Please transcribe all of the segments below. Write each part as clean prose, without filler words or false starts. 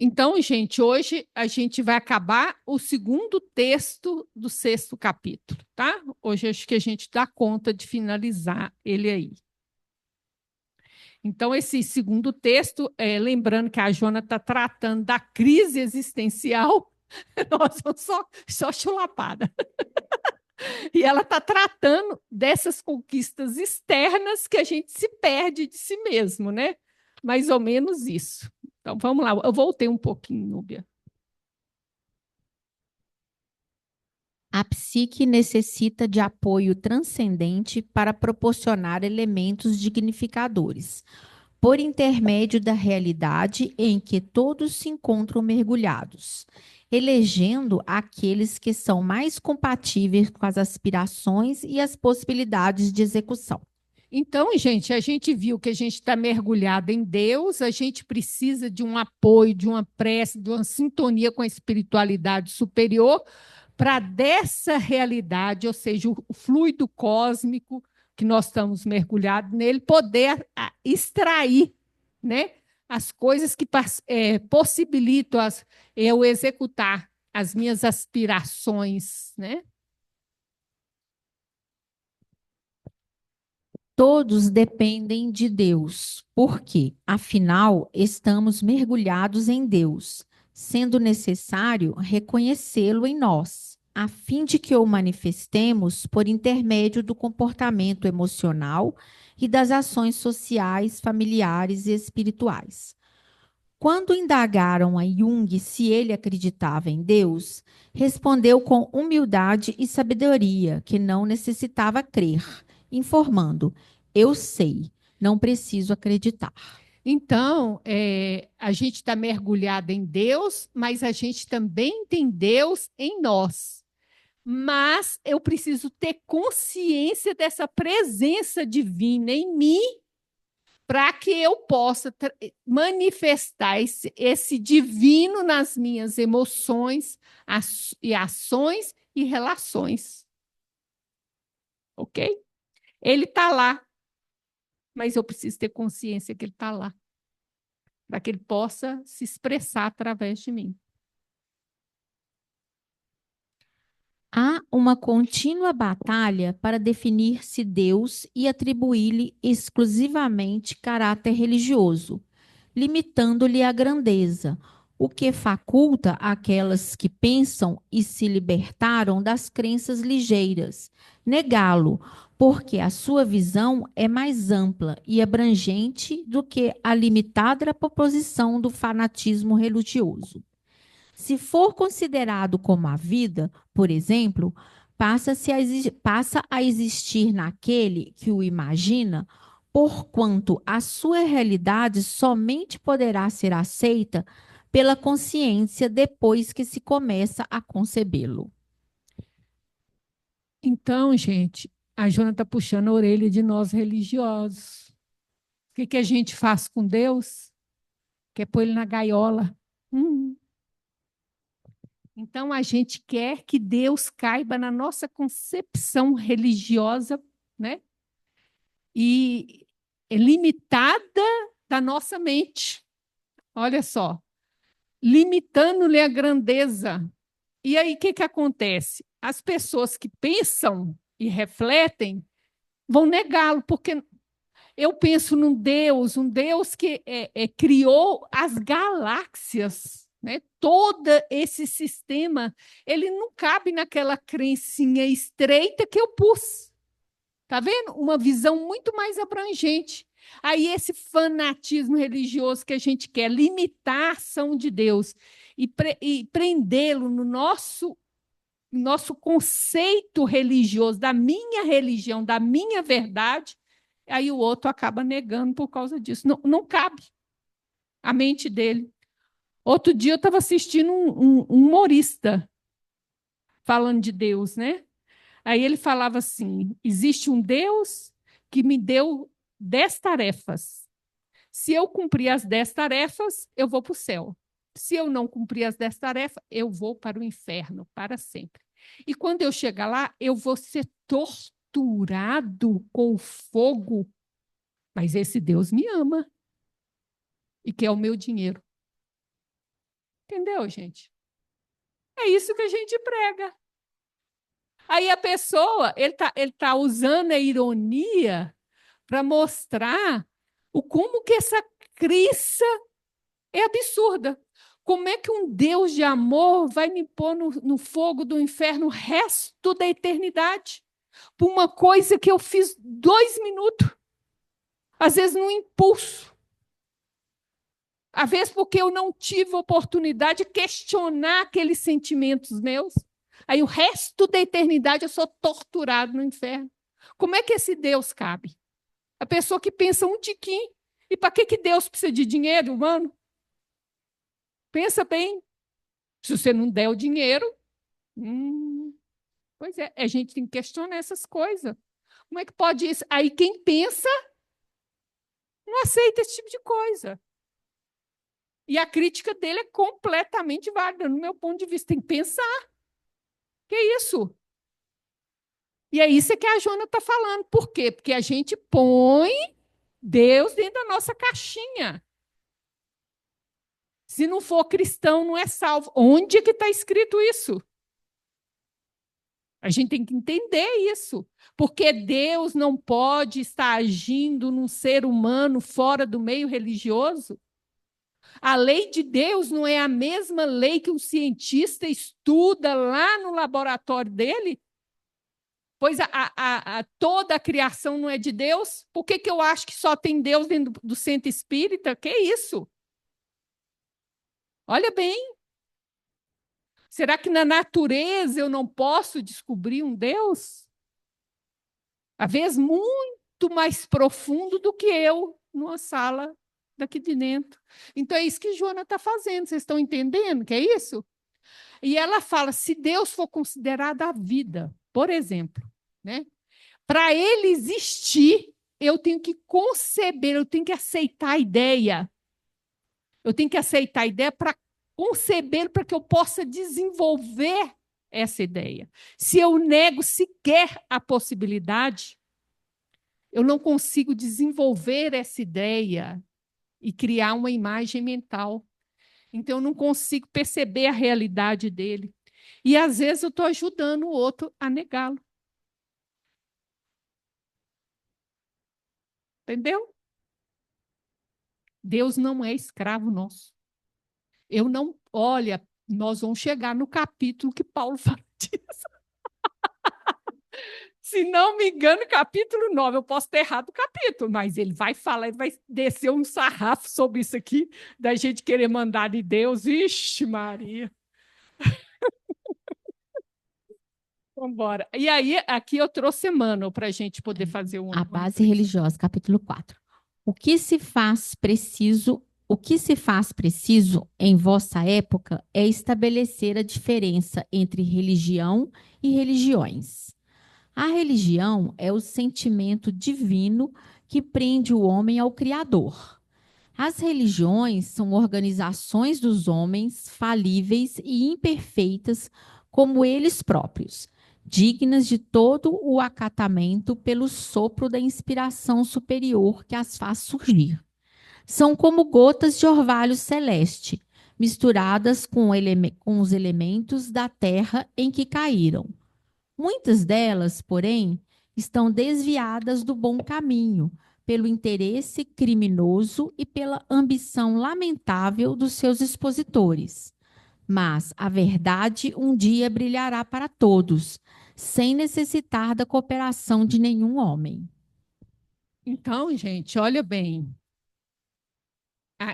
Então, gente, hoje a gente vai acabar o segundo texto do sexto capítulo, tá? Hoje acho que a gente dá conta de finalizar ele aí. Então, esse segundo texto, lembrando que a Jona está tratando da crise existencial, nós vamos só chulapada. E ela está tratando dessas conquistas externas que a gente se perde de si mesmo, né? Mais ou menos isso. Então, vamos lá. Eu voltei um pouquinho, Núbia. A psique necessita de apoio transcendente para proporcionar elementos dignificadores, por intermédio da realidade em que todos se encontram mergulhados, elegendo aqueles que são mais compatíveis com as aspirações e as possibilidades de execução. Então, gente, a gente viu que a gente está mergulhado em Deus, a gente precisa de um apoio, de uma prece, de uma sintonia com a espiritualidade superior para dessa realidade, ou seja, o fluido cósmico que nós estamos mergulhados nele, poder extrair, né, as coisas que possibilitam eu executar as minhas aspirações, né? Todos dependem de Deus, porque, afinal, estamos mergulhados em Deus, sendo necessário reconhecê-lo em nós, a fim de que o manifestemos por intermédio do comportamento emocional e das ações sociais, familiares e espirituais. Quando indagaram a Jung se ele acreditava em Deus, respondeu com humildade e sabedoria que não necessitava crer, informando: Eu sei, não preciso acreditar. Então, a gente está mergulhado em Deus, mas a gente também tem Deus em nós. Mas eu preciso ter consciência dessa presença divina em mim para que eu possa manifestar esse divino nas minhas emoções e ações e relações. Ok? Ele está lá, mas eu preciso ter consciência que ele está lá, para que ele possa se expressar através de mim. Há uma contínua batalha para definir-se Deus e atribuir-lhe exclusivamente caráter religioso, limitando-lhe a grandeza, o que faculta aquelas que pensam e se libertaram das crenças ligeiras negá-lo, porque a sua visão é mais ampla e abrangente do que a limitada proposição do fanatismo religioso. Se for considerado como a vida, por exemplo, passa a existir naquele que o imagina, porquanto a sua realidade somente poderá ser aceita pela consciência depois que se começa a concebê-lo. Então, gente, a Jona está puxando a orelha de nós religiosos. O que a gente faz com Deus? Quer pôr ele na gaiola. Hum. Então, a gente quer que Deus caiba na nossa concepção religiosa, né? E é limitada da nossa mente. Olha só, limitando-lhe a grandeza. E aí, o que acontece? As pessoas que pensam e refletem vão negá-lo, porque eu penso um Deus que criou as galáxias, né? Todo esse sistema, ele não cabe naquela crencinha estreita que eu pus. Tá vendo? Uma visão muito mais abrangente. Aí esse fanatismo religioso que a gente quer limitar a ação de Deus e prendê-lo no nosso conceito religioso, da minha religião, da minha verdade, aí o outro acaba negando por causa disso. Não, não cabe a mente dele. Outro dia eu estava assistindo um humorista falando de Deus, né? Aí ele falava assim: existe um Deus que me deu 10 tarefas. Se eu cumprir as 10 tarefas, eu vou para o céu. Se eu não cumprir as 10 tarefas, eu vou para o inferno para sempre. E quando eu chegar lá, eu vou ser torturado com fogo. Mas esse Deus me ama e quer o meu dinheiro. Entendeu, gente? É isso que a gente prega. Aí a pessoa, ele tá usando a ironia para mostrar o como que essa crença é absurda. Como é que um Deus de amor vai me pôr no fogo do inferno o resto da eternidade? Por uma coisa que eu fiz 2 minutos, às vezes num impulso, às vezes porque eu não tive oportunidade de questionar aqueles sentimentos meus. Aí o resto da eternidade eu sou torturado no inferno. Como é que esse Deus cabe? A pessoa que pensa um tiquinho. E para que Deus precisa de dinheiro, humano? Pensa bem. Se você não der o dinheiro, pois é, a gente tem que questionar essas coisas. Como é que pode isso? Aí quem pensa não aceita esse tipo de coisa. E a crítica dele é completamente válida, no meu ponto de vista. Tem que pensar. Que é isso? E é isso que a Jona está falando. Por quê? Porque a gente põe Deus dentro da nossa caixinha. Se não for cristão, não é salvo. Onde é que está escrito isso? A gente tem que entender isso. Porque Deus não pode estar agindo num ser humano fora do meio religioso. A lei de Deus não é a mesma lei que um cientista estuda lá no laboratório dele? Pois toda a criação não é de Deus? Por que eu acho que só tem Deus dentro do centro espírita? Que isso? Olha bem. Será que na natureza eu não posso descobrir um Deus? Às vezes muito mais profundo do que eu numa sala daqui de dentro. Então é isso que Joana está fazendo. Vocês estão entendendo que é isso? E ela fala: se Deus for considerado a vida, por exemplo, né? Para ele existir, eu tenho que conceber, eu tenho que aceitar a ideia. Eu tenho que aceitar a ideia para conceber, para que eu possa desenvolver essa ideia. Se eu nego sequer a possibilidade, eu não consigo desenvolver essa ideia e criar uma imagem mental. Então, eu não consigo perceber a realidade dele. E, às vezes, eu estou ajudando o outro a negá-lo. Entendeu? Deus não é escravo nosso. Eu não... Olha, nós vamos chegar no capítulo que Paulo fala disso. Se não me engano, capítulo 9, eu posso ter errado o capítulo, mas ele vai falar, ele vai descer um sarrafo sobre isso aqui, da gente querer mandar de Deus. Ixi, Maria. Vamos embora. E aí, aqui eu trouxe Emmanuel para a gente poder fazer A base religiosa, capítulo 4. O que se faz preciso em vossa época é estabelecer a diferença entre religião e religiões. A religião é o sentimento divino que prende o homem ao Criador. As religiões são organizações dos homens falíveis e imperfeitas como eles próprios, dignas de todo o acatamento pelo sopro da inspiração superior que as faz surgir. São como gotas de orvalho celeste, misturadas com os elementos da terra em que caíram. Muitas delas, porém, estão desviadas do bom caminho, pelo interesse criminoso e pela ambição lamentável dos seus expositores. Mas a verdade um dia brilhará para todos, sem necessitar da cooperação de nenhum homem. Então, gente, olha bem.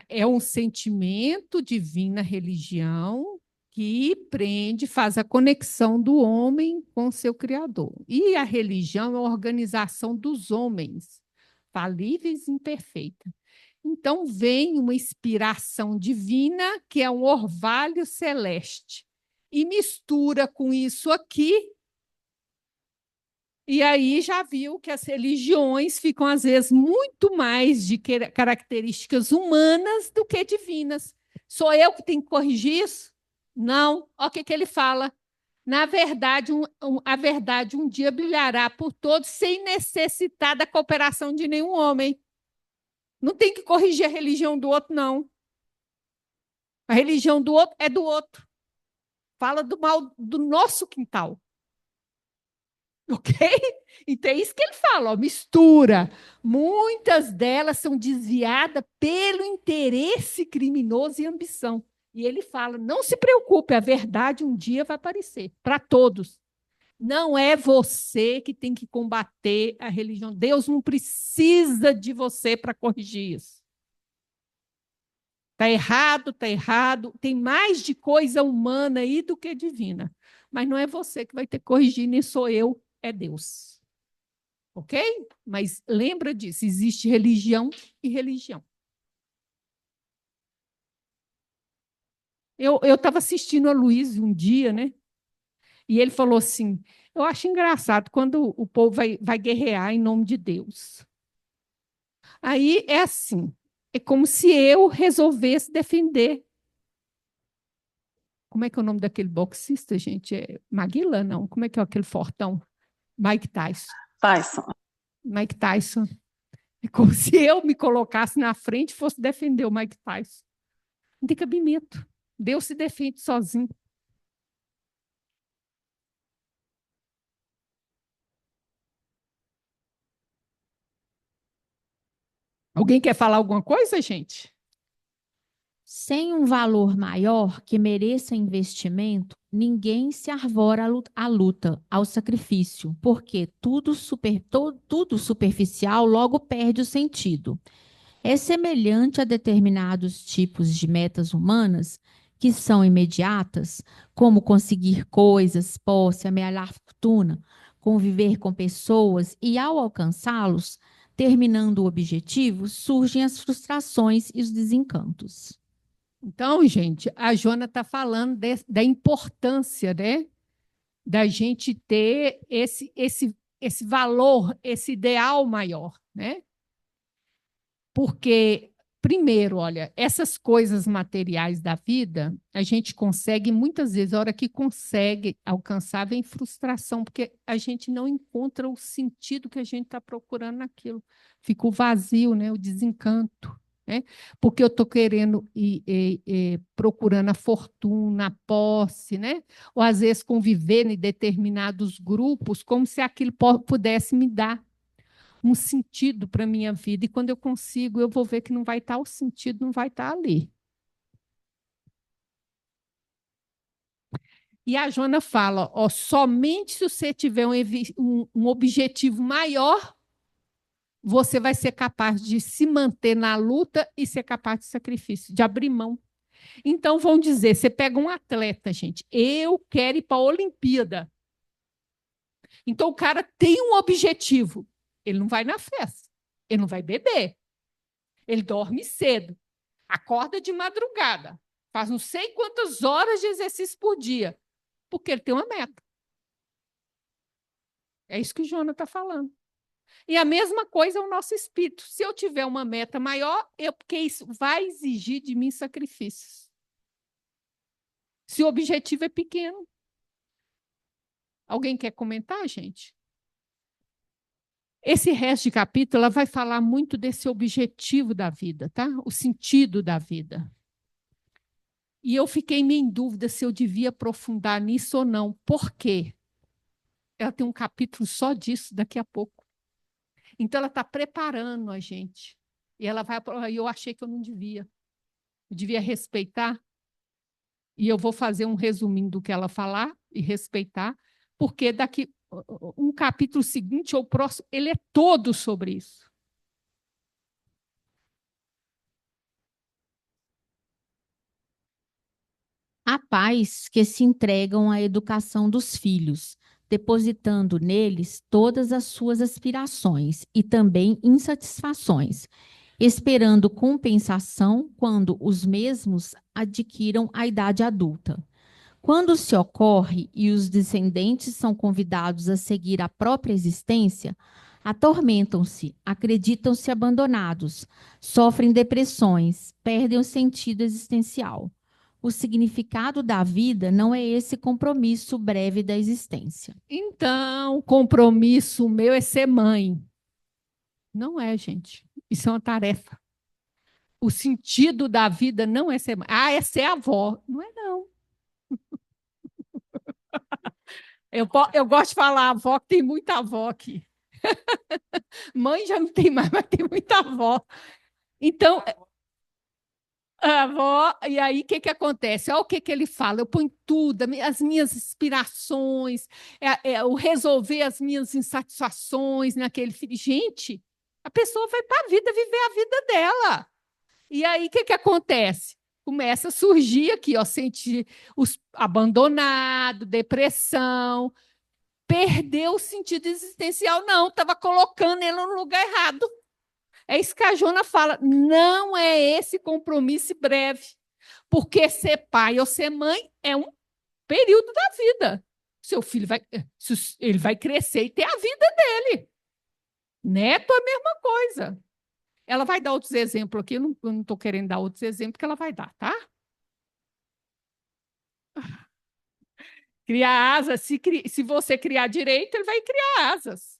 É um sentimento divino na religião que prende, faz a conexão do homem com seu Criador. E a religião é a organização dos homens, falíveis e imperfeitos. Então, vem uma inspiração divina, que é um orvalho celeste, e mistura com isso aqui. E aí já viu que as religiões ficam, às vezes, muito mais de características humanas do que divinas. Sou eu que tenho que corrigir isso? Não. Olha o que ele fala. Na verdade, a verdade um dia brilhará por todos, sem necessitar da cooperação de nenhum homem. Não tem que corrigir a religião do outro, não. A religião do outro é do outro. Fala do mal do nosso quintal. Ok? Então é isso que ele fala, ó, mistura. Muitas delas são desviadas pelo interesse criminoso e ambição. E ele fala: não se preocupe, a verdade um dia vai aparecer para todos. Não é você que tem que combater a religião. Deus não precisa de você para corrigir isso. Está errado, está errado. Tem mais de coisa humana aí do que divina. Mas não é você que vai ter que corrigir, nem sou eu, é Deus. Ok? Mas lembra disso, existe religião e religião. Eu estava assistindo a Luiz um dia, né? E ele falou assim: eu acho engraçado quando o povo vai guerrear em nome de Deus. Aí é assim, é como se eu resolvesse defender. Como é que é o nome daquele boxista, gente? É Maguila, não? Como é que é aquele fortão? Mike Tyson. Tyson. Mike Tyson. É como se eu me colocasse na frente e fosse defender o Mike Tyson. Não tem cabimento. Deus se defende sozinho. Alguém quer falar alguma coisa, gente? Sem um valor maior que mereça investimento, ninguém se arvora à luta, ao sacrifício, porque tudo superficial logo perde o sentido. É semelhante a determinados tipos de metas humanas que são imediatas, como conseguir coisas, posse, amealhar fortuna, conviver com pessoas e, ao alcançá-los, terminando o objetivo, surgem as frustrações e os desencantos. Então, gente, a Joana está falando da importância, né, da gente ter esse valor, esse ideal maior, né? Porque, primeiro, olha, essas coisas materiais da vida, a gente consegue, muitas vezes, a hora que consegue alcançar, vem frustração, porque a gente não encontra o sentido que a gente está procurando naquilo. Fica o vazio, né? O desencanto. Né? Porque eu estou querendo e procurando a fortuna, a posse, né? Ou às vezes conviver em determinados grupos, como se aquilo pudesse me dar um sentido para a minha vida. E quando eu consigo, eu vou ver que não vai estar o sentido, não vai estar ali. E a Joana fala, ó, somente se você tiver um objetivo maior, você vai ser capaz de se manter na luta e ser capaz de sacrifício, de abrir mão. Então, vão dizer, você pega um atleta, gente, eu quero ir para a Olimpíada. Então, o cara tem um objetivo. Ele não vai na festa, ele não vai beber, ele dorme cedo, acorda de madrugada, faz não sei quantas horas de exercício por dia, porque ele tem uma meta. É isso que o Jonas está falando. E a mesma coisa é o nosso espírito. Se eu tiver uma meta maior, porque isso vai exigir de mim sacrifícios. Se o objetivo é pequeno. Alguém quer comentar, gente? Esse resto de capítulo ela vai falar muito desse objetivo da vida, tá? O sentido da vida. E eu fiquei meio em dúvida se eu devia aprofundar nisso ou não. Por quê? Ela tem um capítulo só disso daqui a pouco. Então, ela está preparando a gente. E ela vai. Eu achei que eu não devia. Eu devia respeitar. E eu vou fazer um resuminho do que ela falar e respeitar, porque daqui um capítulo seguinte ou próximo, ele é todo sobre isso. Há pais que se entregam à educação dos filhos, depositando neles todas as suas aspirações e também insatisfações, esperando compensação quando os mesmos adquiram a idade adulta. Quando se ocorre e os descendentes são convidados a seguir a própria existência, atormentam-se, acreditam-se abandonados, sofrem depressões, perdem o sentido existencial. O significado da vida não é esse compromisso breve da existência. Então, o compromisso meu é ser mãe. Não é, gente. Isso é uma tarefa. O sentido da vida não é ser mãe. Ah, é ser avó. Não é, não. Eu gosto de falar avó, que tem muita avó aqui. Mãe já não tem mais, mas tem muita avó. Então, a avó, e aí o que, que acontece? Olha o que, que ele fala. Eu ponho tudo, as minhas inspirações, o resolver as minhas insatisfações naquele filho. Gente, a pessoa vai para a vida viver a vida dela. E aí o que, que acontece? Começa a surgir aqui, ó, sentir os abandonado, depressão, perdeu o sentido existencial. Não, estava colocando ele no lugar errado. É isso que a Jona fala. Não é esse compromisso breve. Porque ser pai ou ser mãe é um período da vida. Seu filho vai, ele vai crescer e ter a vida dele. Neto é a mesma coisa. Ela vai dar outros exemplos aqui, eu não estou querendo dar outros exemplos que ela vai dar, tá? Criar asas, se você criar direito, ele vai criar asas.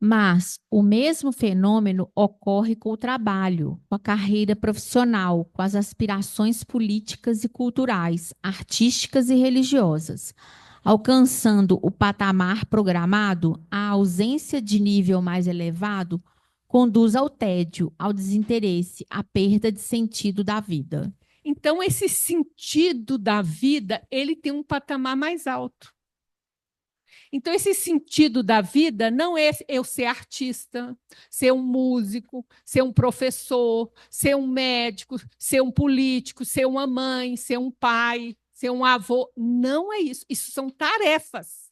Mas o mesmo fenômeno ocorre com o trabalho, com a carreira profissional, com as aspirações políticas e culturais, artísticas e religiosas. Alcançando o patamar programado, a ausência de nível mais elevado conduz ao tédio, ao desinteresse, à perda de sentido da vida. Então, esse sentido da vida, ele tem um patamar mais alto. Então, esse sentido da vida não é eu ser artista, ser um músico, ser um professor, ser um médico, ser um político, ser uma mãe, ser um pai, ser um avô. Não é isso. Isso são tarefas.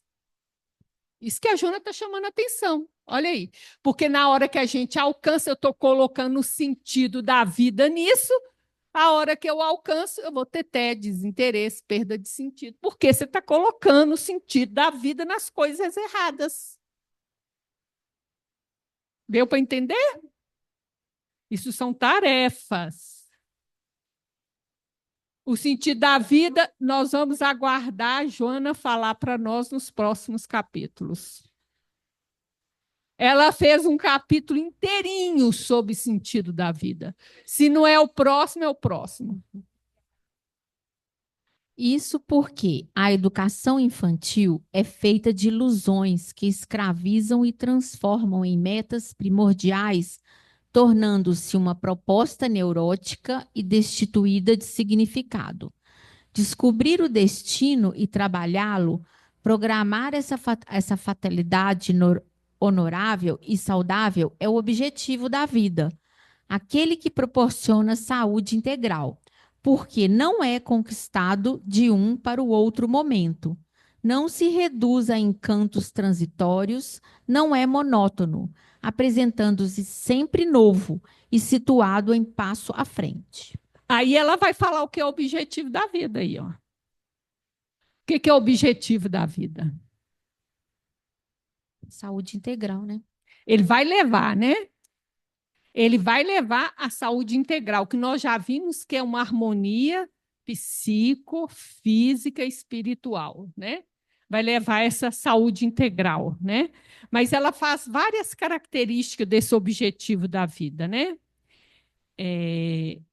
Isso que a Jona está chamando a atenção. Olha aí. Porque na hora que a gente alcança, eu estou colocando o sentido da vida nisso. A hora que eu alcanço, eu vou ter tédio, desinteresse, perda de sentido. Porque você está colocando o sentido da vida nas coisas erradas. Deu para entender? Isso são tarefas. O sentido da vida, nós vamos aguardar a Joana falar para nós nos próximos capítulos. Ela fez um capítulo inteirinho sobre o sentido da vida. Se não é o próximo, é o próximo. Isso porque a educação infantil é feita de ilusões que escravizam e transformam em metas primordiais, tornando-se uma proposta neurótica e destituída de significado. Descobrir o destino e trabalhá-lo, programar essa fatalidade honorável e saudável é o objetivo da vida, aquele que proporciona saúde integral, porque não é conquistado de um para o outro momento. Não se reduz a encantos transitórios, não é monótono, apresentando-se sempre novo e situado em passo à frente. Aí ela vai falar o que é o objetivo da vida aí, ó. O que é o objetivo da vida? Saúde integral, né? Ele vai levar, né? Ele vai levar a saúde integral, que nós já vimos que é uma harmonia psicofísica e espiritual, né? Vai levar essa saúde integral, né? Mas ela faz várias características desse objetivo da vida, né? Ele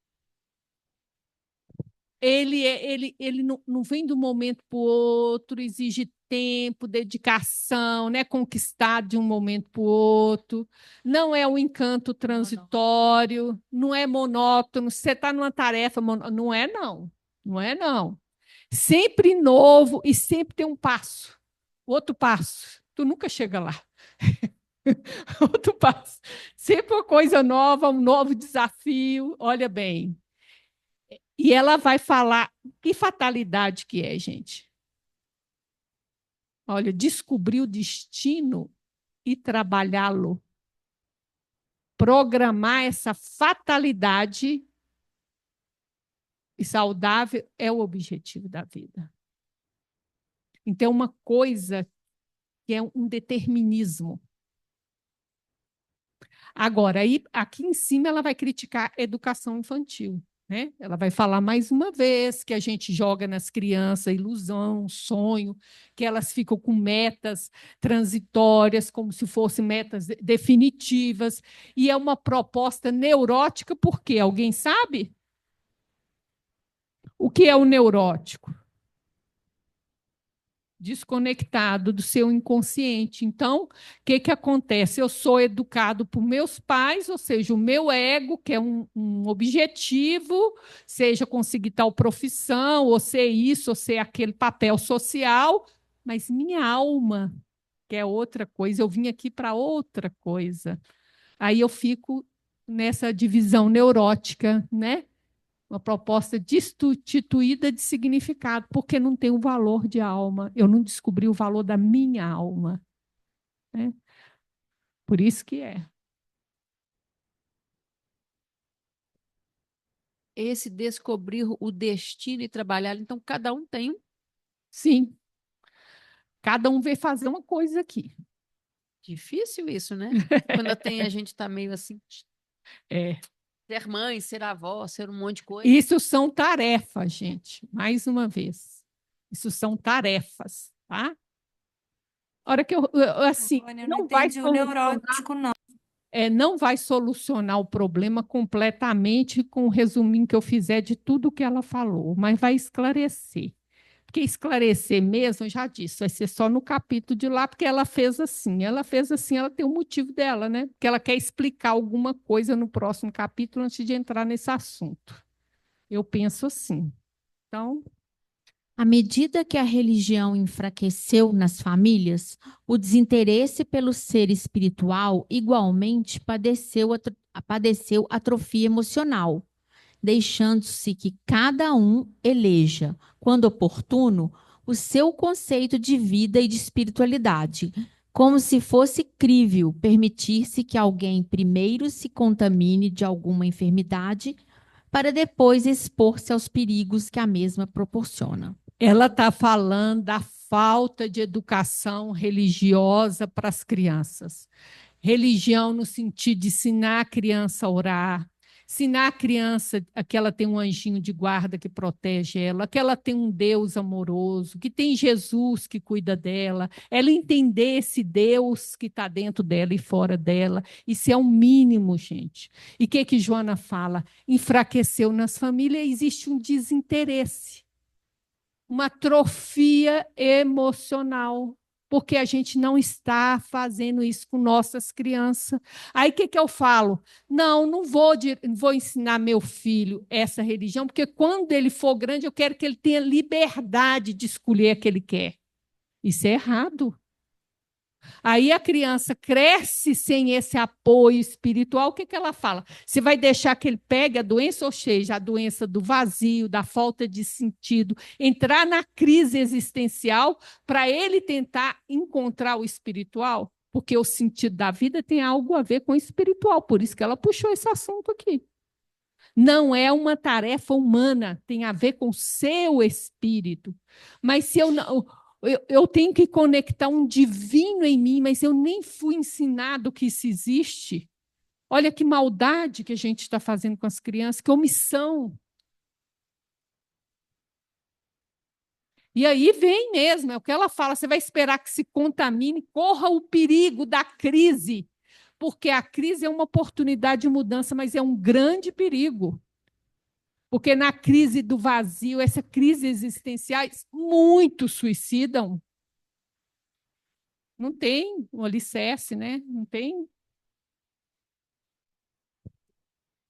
não vem de um momento para o outro, exige tempo, dedicação, né? Conquistar de um momento para o outro. Não é um encanto transitório, não é monótono. Você está numa tarefa, não é não. Não é não. Sempre novo e sempre tem um passo. Outro passo. Tu nunca chega lá. Outro passo. Sempre uma coisa nova, um novo desafio. Olha bem. E ela vai falar que fatalidade que é, gente. Olha, descobrir o destino e trabalhá-lo. Programar essa fatalidade e saudável é o objetivo da vida. Então, uma coisa que é um determinismo. Agora, aí, aqui em cima, ela vai criticar a educação infantil, né? Ela vai falar mais uma vez que a gente joga nas crianças ilusão, sonho, que elas ficam com metas transitórias, como se fossem metas definitivas, e é uma proposta neurótica, por quê? Alguém sabe? O que é o neurótico? Desconectado do seu inconsciente. Então, o que, que acontece? Eu sou educado por meus pais, ou seja, o meu ego, que é um objetivo, seja conseguir tal profissão, ou ser isso, ou ser aquele papel social, mas minha alma, que é outra coisa, eu vim aqui para outra coisa. Aí eu fico nessa divisão neurótica, né? Uma proposta destituída de significado, porque não tem o valor de alma. Eu não descobri o valor da minha alma. Né? Por isso que é. Esse descobrir o destino e trabalhar. Então, cada um tem um. Sim, cada um veio fazer uma coisa aqui. Difícil isso, né? Quando tem, a gente está meio assim. É. Ser mãe, ser avó, ser um monte de coisa. Isso são tarefas, gente. Mais uma vez. Isso são tarefas, tá? A hora que assim, Antônia, eu não não vai entendi o neurótico, não. não vai solucionar o problema completamente com o resuminho que eu fizer de tudo que ela falou, mas vai esclarecer. Porque esclarecer mesmo, eu já disse, vai ser só no capítulo de lá, porque ela fez assim. Ela fez assim, ela tem o motivo dela, né? Porque ela quer explicar alguma coisa no próximo capítulo antes de entrar nesse assunto. Eu penso assim. Então, À medida que a religião enfraqueceu nas famílias, o desinteresse pelo ser espiritual igualmente padeceu atrofia emocional, deixando-se que cada um eleja, quando oportuno, o seu conceito de vida e de espiritualidade, como se fosse crível permitir-se que alguém primeiro se contamine de alguma enfermidade para depois expor-se aos perigos que a mesma proporciona. ela está falando da falta de educação religiosa para as crianças. Religião no sentido de ensinar a criança a orar, ensinar a criança que ela tem um anjinho de guarda que protege ela, que ela tem um Deus amoroso, que tem Jesus que cuida dela, ela entender esse Deus que está dentro dela e fora dela. Isso é o mínimo, gente. E o que Joana fala? Enfraqueceu nas famílias, existe um desinteresse, uma atrofia emocional, porque a gente não está fazendo isso com nossas crianças. Aí o que eu falo? Não vou ensinar meu filho essa religião, porque quando ele for grande, eu quero que ele tenha liberdade de escolher a que ele quer. Isso é errado. Aí a criança cresce sem esse apoio espiritual, o que ela fala? Você vai deixar que ele pegue a doença, ou seja, a doença do vazio, da falta de sentido, entrar na crise existencial para ele tentar encontrar o espiritual? Porque o sentido da vida tem algo a ver com o espiritual, por isso que ela puxou esse assunto aqui. Não é uma tarefa humana, tem a ver com o seu espírito. Mas se eu não. Eu tenho que conectar um divino em mim, mas eu nem fui ensinado que isso existe. Olha que maldade que a gente está fazendo com as crianças, que omissão. E aí vem mesmo, é o que ela fala: você vai esperar que se contamine, corra o perigo da crise, porque a crise é uma oportunidade de mudança, mas é um grande perigo. Porque na crise do vazio, essa crise existencial, muitos suicidam. Não tem um alicerce, né? Não tem.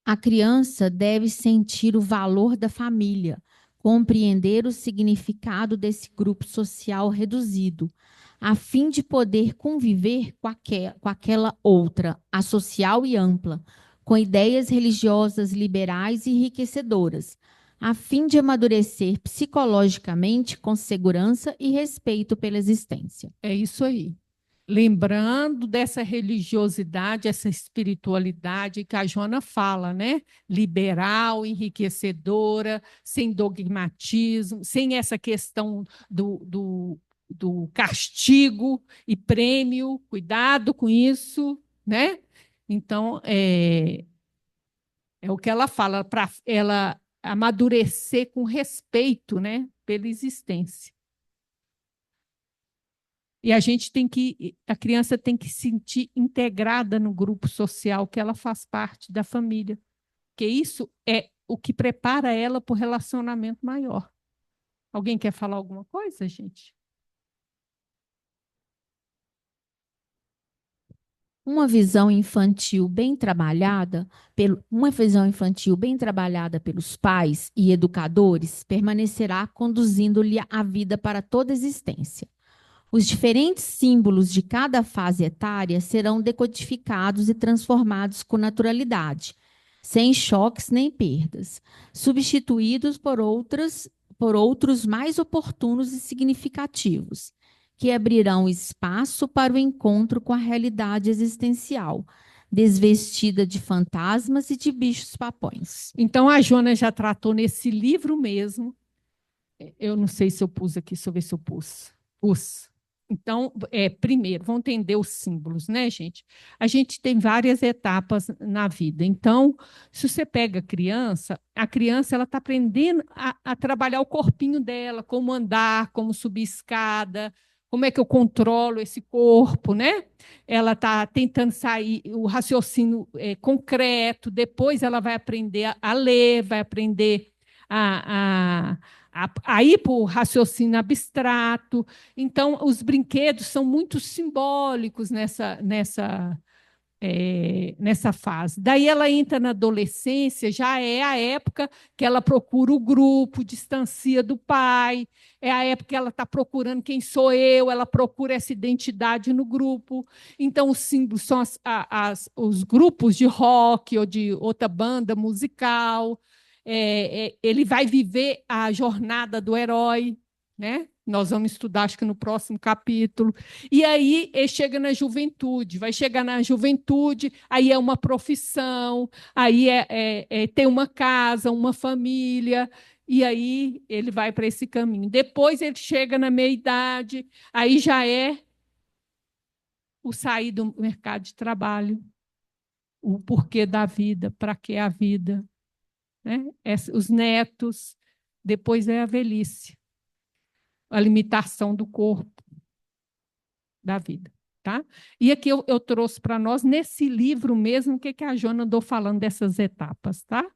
A criança deve sentir o valor da família, compreender o significado desse grupo social reduzido, a fim de poder conviver com aquela outra, asocial e ampla, com ideias religiosas liberais e enriquecedoras, a fim de amadurecer psicologicamente com segurança e respeito pela existência. É isso aí. Lembrando dessa religiosidade, essa espiritualidade que a Joana fala, né? Liberal, enriquecedora, sem dogmatismo, sem essa questão do castigo e prêmio, cuidado com isso, né? Então, é o que ela fala, ela amadurecer com respeito, né, pela existência. E a criança tem que se sentir integrada no grupo social, que ela faz parte da família, porque isso é o que prepara ela para o relacionamento maior. Alguém quer falar alguma coisa, gente? Uma visão infantil bem trabalhada, pelos pais e educadores permanecerá conduzindo-lhe a vida para toda a existência. Os diferentes símbolos de cada fase etária serão decodificados e transformados com naturalidade, sem choques nem perdas, substituídos por outros mais oportunos e significativos, que abrirão espaço para o encontro com a realidade existencial, desvestida de fantasmas e de bichos-papões. Então, a Joana já tratou nesse livro mesmo. Eu não sei se eu pus aqui, deixa eu ver se eu pus. Então, primeiro, vamos entender os símbolos, né, gente? A gente tem várias etapas na vida. Então, se você pega a criança ela está aprendendo a trabalhar o corpinho dela, como andar, como subir escada, como é que eu controlo esse corpo, né? Ela está tentando sair, o raciocínio concreto, depois ela vai aprender a ler, vai aprender a ir para o raciocínio abstrato. Então, os brinquedos são muito simbólicos nessa fase. Daí ela entra na adolescência, já é a época que ela procura o grupo, distancia do pai, é a época que ela está procurando quem sou eu, ela procura essa identidade no grupo. Então, os símbolos são os grupos de rock ou de outra banda musical. Ele vai viver a jornada do herói, né? Nós vamos estudar, acho que no próximo capítulo. E aí ele chega na juventude, vai chegar na juventude, aí é uma profissão, aí tem uma casa, uma família, e aí ele vai para esse caminho. Depois ele chega na meia-idade, aí já é o sair do mercado de trabalho, o porquê da vida, para que a vida, né? Os netos, depois é a velhice, a limitação do corpo, da vida. Tá? E aqui eu trouxe para nós, nesse livro mesmo, o que a Joana andou falando dessas etapas. Tá?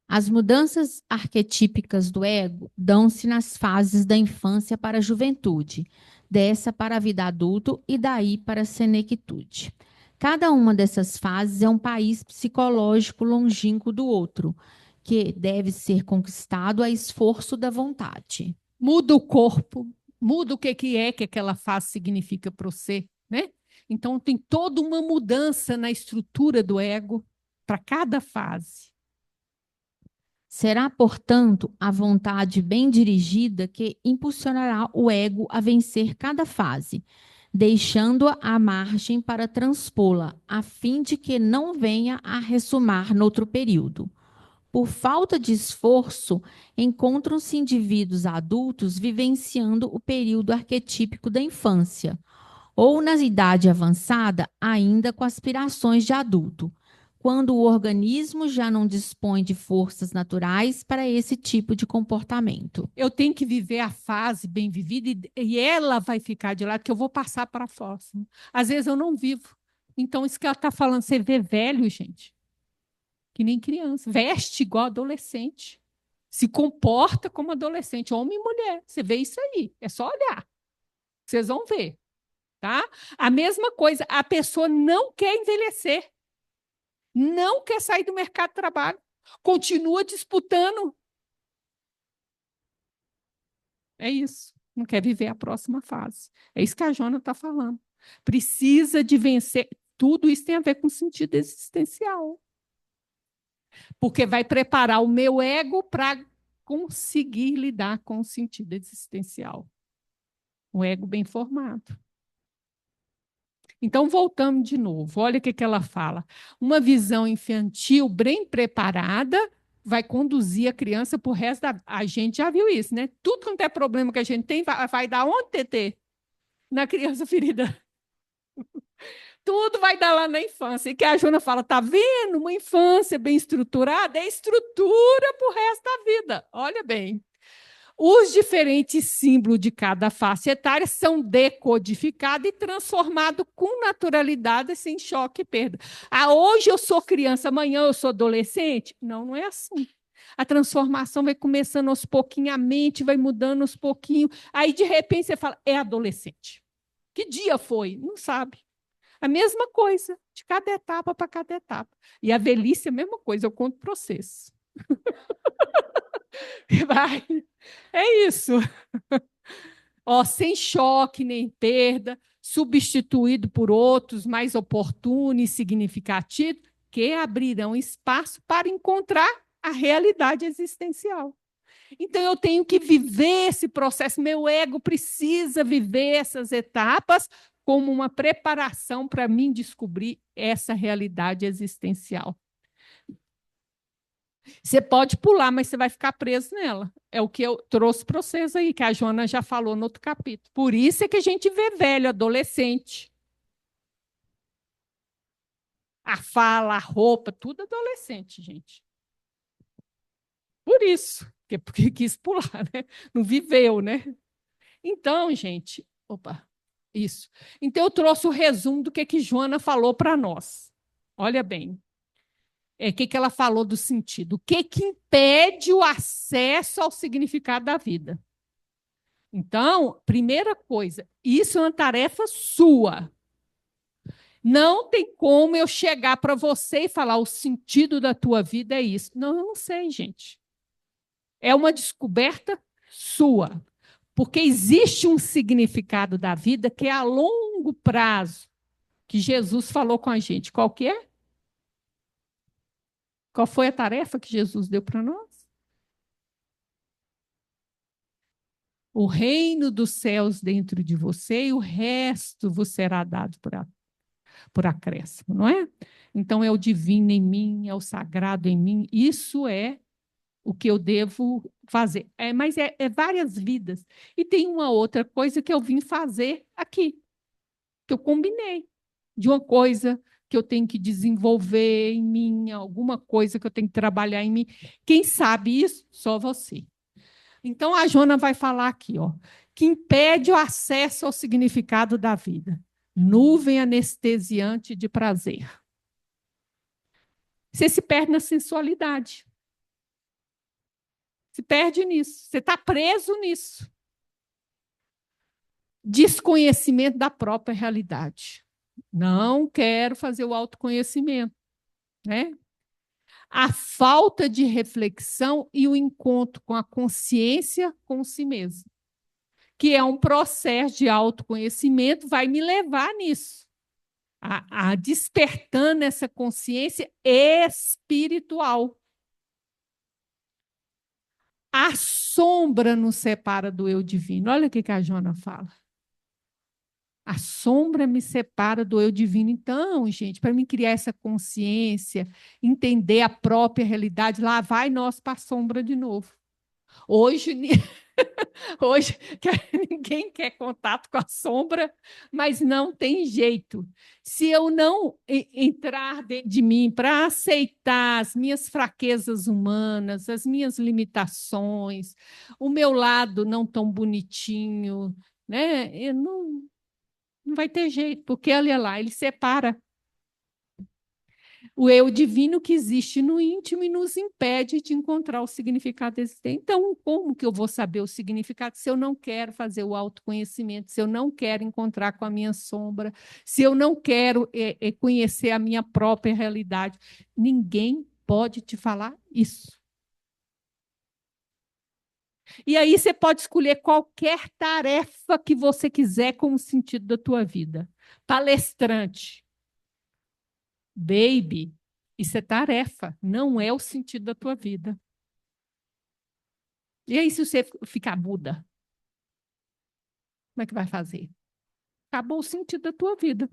As mudanças arquetípicas do ego dão-se nas fases da infância para a juventude, dessa para a vida adulta e daí para a senectude. Cada uma dessas fases é um país psicológico longínquo do outro, que deve ser conquistado a esforço da vontade. Muda o corpo, muda o que aquela fase significa para você, né? Então, tem toda uma mudança na estrutura do ego para cada fase. Será, portanto, a vontade bem dirigida que impulsionará o ego a vencer cada fase, deixando-a à margem para transpô-la, a fim de que não venha a ressumar noutro período. Por falta de esforço, encontram-se indivíduos adultos vivenciando o período arquetípico da infância, ou na idade avançada, ainda com aspirações de adulto, quando o organismo já não dispõe de forças naturais para esse tipo de comportamento. Eu tenho que viver a fase bem vivida e ela vai ficar de lado, que eu vou passar para a próxima. Às vezes eu não vivo. Então, isso que ela está falando, você vê velho, gente, que nem criança, veste igual adolescente, se comporta como adolescente, homem e mulher. Você vê isso aí, é só olhar. Vocês vão ver. Tá? A mesma coisa, a pessoa não quer envelhecer. Não quer sair do mercado de trabalho, continua disputando. É isso, não quer viver a próxima fase. É isso que a Joana está falando. Precisa de vencer. Tudo isso tem a ver com sentido existencial. Porque vai preparar o meu ego para conseguir lidar com o sentido existencial. O ego bem formado. Então, voltamos de novo. Olha o que ela fala. Uma visão infantil bem preparada vai conduzir a criança para o resto da... A gente já viu isso, né? Tudo quanto é problema que a gente tem vai dar onde, TT? Na criança ferida. tudo vai dar lá na infância. E que a Joana fala, tá vendo? Uma infância bem estruturada é estrutura para o resto da vida. Olha bem. Os diferentes símbolos de cada faixa etária são decodificados e transformados com naturalidade, sem choque e perda. Hoje eu sou criança, amanhã eu sou adolescente? Não, não é assim. A transformação vai começando aos pouquinhos, a mente vai mudando aos pouquinhos. Aí, de repente, você fala, é adolescente. Que dia foi? Não sabe. A mesma coisa, de cada etapa para cada etapa. E a velhice é a mesma coisa, eu conto para vocês. Vai. É isso. Ó, sem choque nem perda, substituído por outros mais oportunos e significativos, que abrirão espaço para encontrar a realidade existencial. Então, eu tenho que viver esse processo, meu ego precisa viver essas etapas como uma preparação para mim descobrir essa realidade existencial. Você pode pular, mas você vai ficar preso nela. É o que eu trouxe para vocês aí, que a Joana já falou no outro capítulo. Por isso é que a gente vê velho, adolescente. A fala, a roupa, tudo adolescente, gente. Por isso, porque quis pular, né? Não viveu, né? Então, gente, opa, isso. Então, eu trouxe o resumo do que Joana falou para nós. Olha bem. Que ela falou do sentido. O que impede o acesso ao significado da vida? Então, primeira coisa, isso é uma tarefa sua. Não tem como eu chegar para você e falar o sentido da tua vida é isso. Não, eu não sei, gente. É uma descoberta sua. Porque existe um significado da vida que é a longo prazo, que Jesus falou com a gente. Qual que é? Qual foi a tarefa que Jesus deu para nós? O reino dos céus dentro de você e o resto vos será dado por acréscimo, não é? Então, é o divino em mim, é o sagrado em mim. Isso é o que eu devo fazer. Mas é várias vidas. E tem uma outra coisa que eu vim fazer aqui, que eu combinei, de uma coisa que eu tenho que desenvolver em mim, alguma coisa que eu tenho que trabalhar em mim. Quem sabe isso? Só você. Então, a Joana vai falar aqui, ó, que impede o acesso ao significado da vida. Nuvem anestesiante de prazer. Você se perde na sensualidade. Se perde nisso. Você está preso nisso. Desconhecimento da própria realidade. Não quero fazer o autoconhecimento, né? A falta de reflexão e o encontro com a consciência com si mesmo, que é um processo de autoconhecimento, vai me levar nisso, a despertando essa consciência espiritual. A sombra nos separa do eu divino. Olha o que a Joana fala. A sombra me separa do eu divino. Então, gente, para mim criar essa consciência, entender a própria realidade, lá vai nós para a sombra de novo. Hoje, hoje ninguém quer contato com a sombra, mas não tem jeito. Se eu não entrar dentro de mim para aceitar as minhas fraquezas humanas, as minhas limitações, o meu lado não tão bonitinho, né? Eu não vai ter jeito, porque olha lá, ele separa o eu divino que existe no íntimo e nos impede de encontrar o significado existente. Então, como que eu vou saber o significado se eu não quero fazer o autoconhecimento, se eu não quero encontrar com a minha sombra, se eu não quero conhecer a minha própria realidade? Ninguém pode te falar isso. E aí você pode escolher qualquer tarefa que você quiser como sentido da tua vida. Palestrante. Baby, isso é tarefa, não é o sentido da tua vida. E aí, se você ficar muda, como é que vai fazer? Acabou o sentido da tua vida.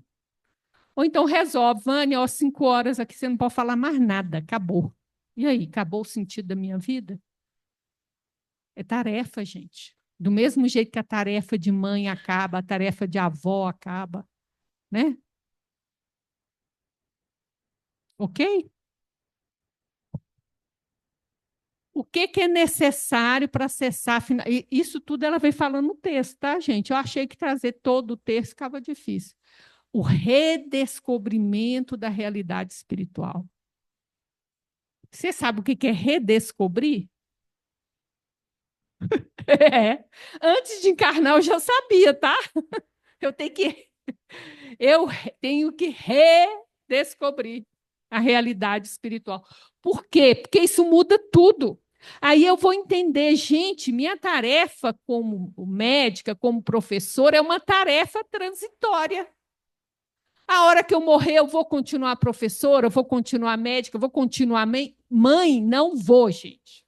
Ou então resolve, Vânia, ó, 5 horas aqui você não pode falar mais nada, acabou. E aí, acabou o sentido da minha vida? É tarefa, gente. Do mesmo jeito que a tarefa de mãe acaba, a tarefa de avó acaba, né? Ok? O que é necessário para acessar? Isso tudo ela vem falando no texto, tá, gente? Eu achei que trazer todo o texto ficava difícil. O redescobrimento da realidade espiritual. Você sabe o que é redescobrir? É. Antes de encarnar, eu já sabia, tá? Eu tenho que, eu tenho que redescobrir a realidade espiritual. Por quê? Porque isso muda tudo. Aí eu vou entender, gente, minha tarefa como médica, como professora, é uma tarefa transitória. A hora que eu morrer, eu vou continuar professora, eu vou continuar médica, eu vou continuar mãe? Mãe, não vou, gente.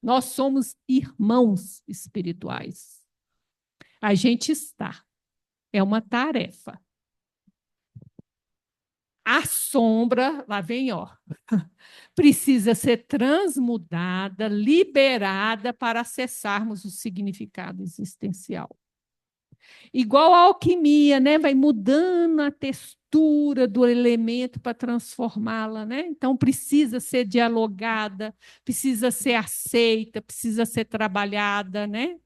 Nós somos irmãos espirituais. A gente está. É uma tarefa. A sombra, lá vem, ó, precisa ser transmudada, liberada para acessarmos o significado existencial. Igual a alquimia, né? Vai mudando a textura do elemento para transformá-la, né? Então precisa ser dialogada, precisa ser aceita, precisa ser trabalhada, né?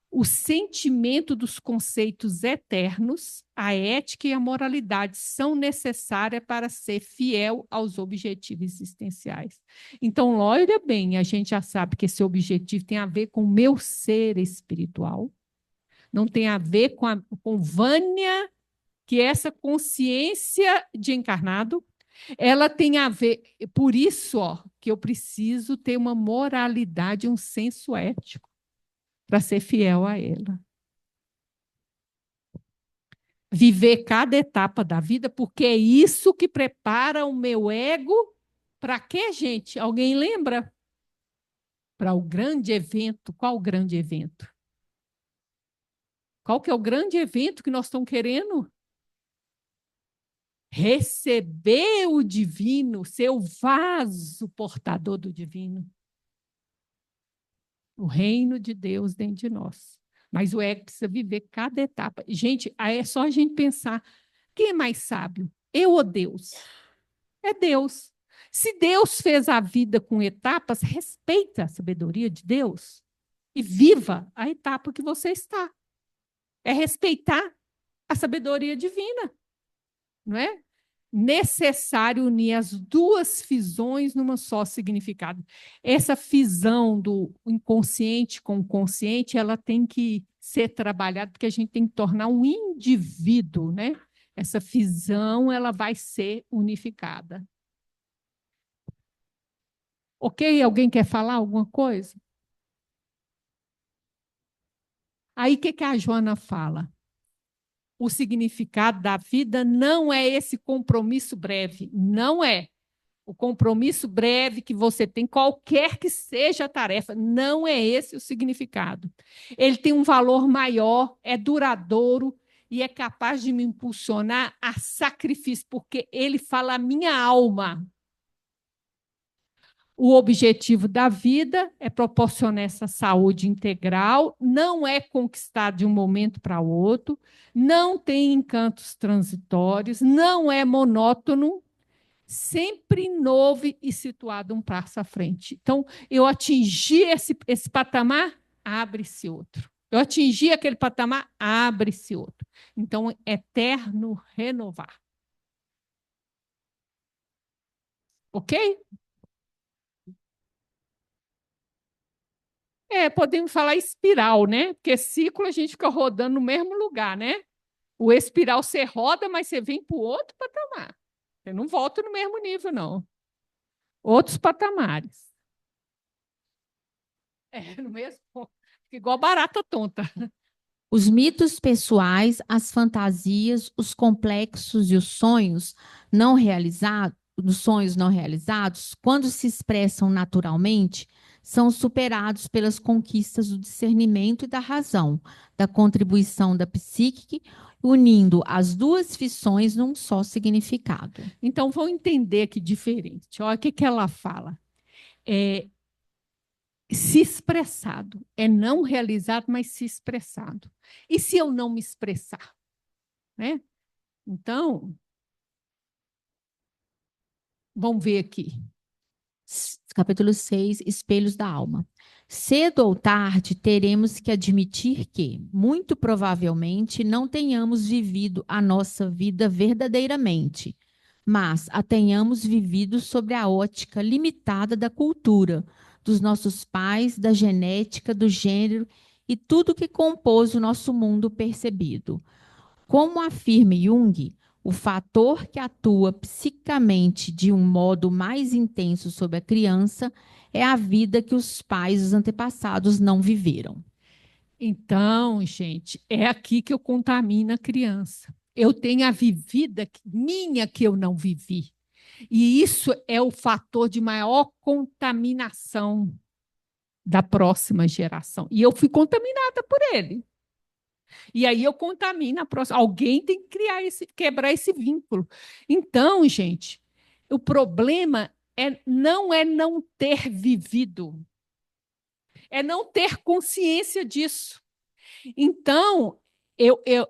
O sentimento dos conceitos eternos, a ética e a moralidade são necessárias para ser fiel aos objetivos existenciais. Então, olha bem, a gente já sabe que esse objetivo tem a ver com o meu ser espiritual, não tem a ver com Vânia, que é essa consciência de encarnado, ela tem a ver, por isso, ó, que eu preciso ter uma moralidade, um senso ético, para ser fiel a ela. Viver cada etapa da vida, porque é isso que prepara o meu ego para quê, gente? Alguém lembra? Para o grande evento. Qual o grande evento? Qual que é o grande evento que nós estamos querendo? Receber o divino, ser o vaso portador do divino. O reino de Deus dentro de nós. Mas o ego precisa viver cada etapa. Gente, aí é só a gente pensar, quem é mais sábio? Eu ou Deus? É Deus. Se Deus fez a vida com etapas, respeita a sabedoria de Deus e viva a etapa que você está. É respeitar a sabedoria divina, não é? Necessário unir as duas fisões numa só significado. Essa fisão do inconsciente com o consciente, ela tem que ser trabalhada, porque a gente tem que tornar um indivíduo, né? Essa fisão, ela vai ser unificada. Ok? Alguém quer falar alguma coisa? Aí o que a Joana fala? O significado da vida não é esse compromisso breve, não é. O compromisso breve que você tem, qualquer que seja a tarefa, não é esse o significado. Ele tem um valor maior, é duradouro e é capaz de me impulsionar a sacrifício, porque ele fala a minha alma. O objetivo da vida é proporcionar essa saúde integral, não é conquistar de um momento para o outro, não tem encantos transitórios, não é monótono, sempre novo e situado um passo à frente. Então, eu atingi esse patamar, abre-se outro. Eu atingi aquele patamar, abre-se outro. Então, eterno renovar. Ok? É, podemos falar espiral, né? Porque ciclo a gente fica rodando no mesmo lugar, né? O espiral você roda, mas você vem para o outro patamar. Você não volta no mesmo nível, não. Outros patamares. É, no mesmo. Fica igual barata tonta. Os mitos pessoais, as fantasias, os complexos e os sonhos não realizados, quando se expressam naturalmente, são superados pelas conquistas do discernimento e da razão, da contribuição da psique, unindo as duas fissões num só significado. Então, vamos entender que diferente. Olha o que ela fala. É, se expressado. É não realizado, mas se expressado. E se eu não me expressar? Né? Então, Vamos ver aqui. Capítulo 6, Espelhos da Alma. Cedo ou tarde, teremos que admitir que, muito provavelmente, não tenhamos vivido a nossa vida verdadeiramente, mas a tenhamos vivido sobre a ótica limitada da cultura, dos nossos pais, da genética, do gênero e tudo que compôs o nosso mundo percebido. Como afirma Jung, o fator que atua psicamente de um modo mais intenso sobre a criança é a vida que os pais, os antepassados, não viveram. Então, gente, é aqui que eu contamino a criança. Eu tenho a vivida minha que eu não vivi. E isso é o fator de maior contaminação da próxima geração. E eu fui contaminada por ele. E aí eu contamino a próxima. Alguém tem que quebrar esse vínculo. Então, gente, o problema não é não ter vivido, é não ter consciência disso. Então,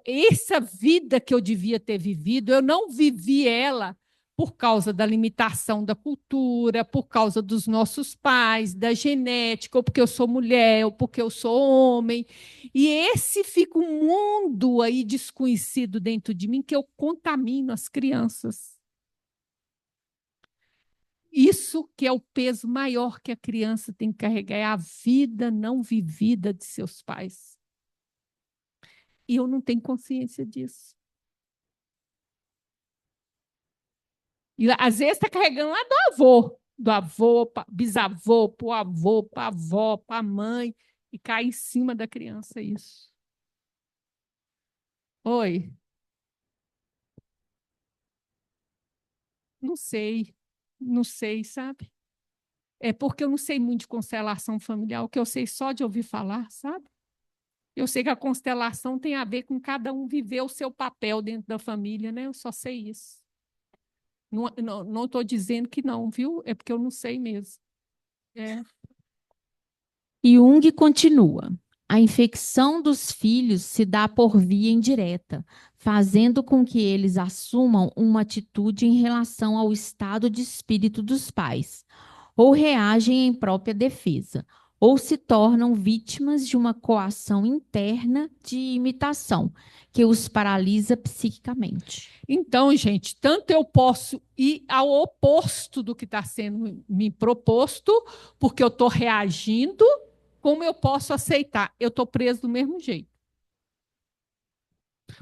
essa vida que eu devia ter vivido, eu não vivi ela por causa da limitação da cultura, por causa dos nossos pais, da genética, ou porque eu sou mulher, ou porque eu sou homem. E esse fica um mundo aí desconhecido dentro de mim que eu contamino as crianças. Isso que é o peso maior que a criança tem que carregar, é a vida não vivida de seus pais. E eu não tenho consciência disso. E às vezes está carregando lá do avô, bisavô, para o avô, para a avó, para a mãe, e cai em cima da criança isso. Oi? Não sei, sabe? É porque eu não sei muito de constelação familiar, o que eu sei só de ouvir falar, sabe? Eu sei que a constelação tem a ver com cada um viver o seu papel dentro da família, né? Eu só sei isso. Não estou dizendo que não, viu? É porque eu não sei mesmo. É. Jung continua. A infecção dos filhos se dá por via indireta, fazendo com que eles assumam uma atitude em relação ao estado de espírito dos pais, ou reagem em própria defesa, ou se tornam vítimas de uma coação interna de imitação, que os paralisa psiquicamente. Então, gente, tanto eu posso ir ao oposto do que está sendo me proposto, porque eu estou reagindo, como eu posso aceitar? Eu estou preso do mesmo jeito.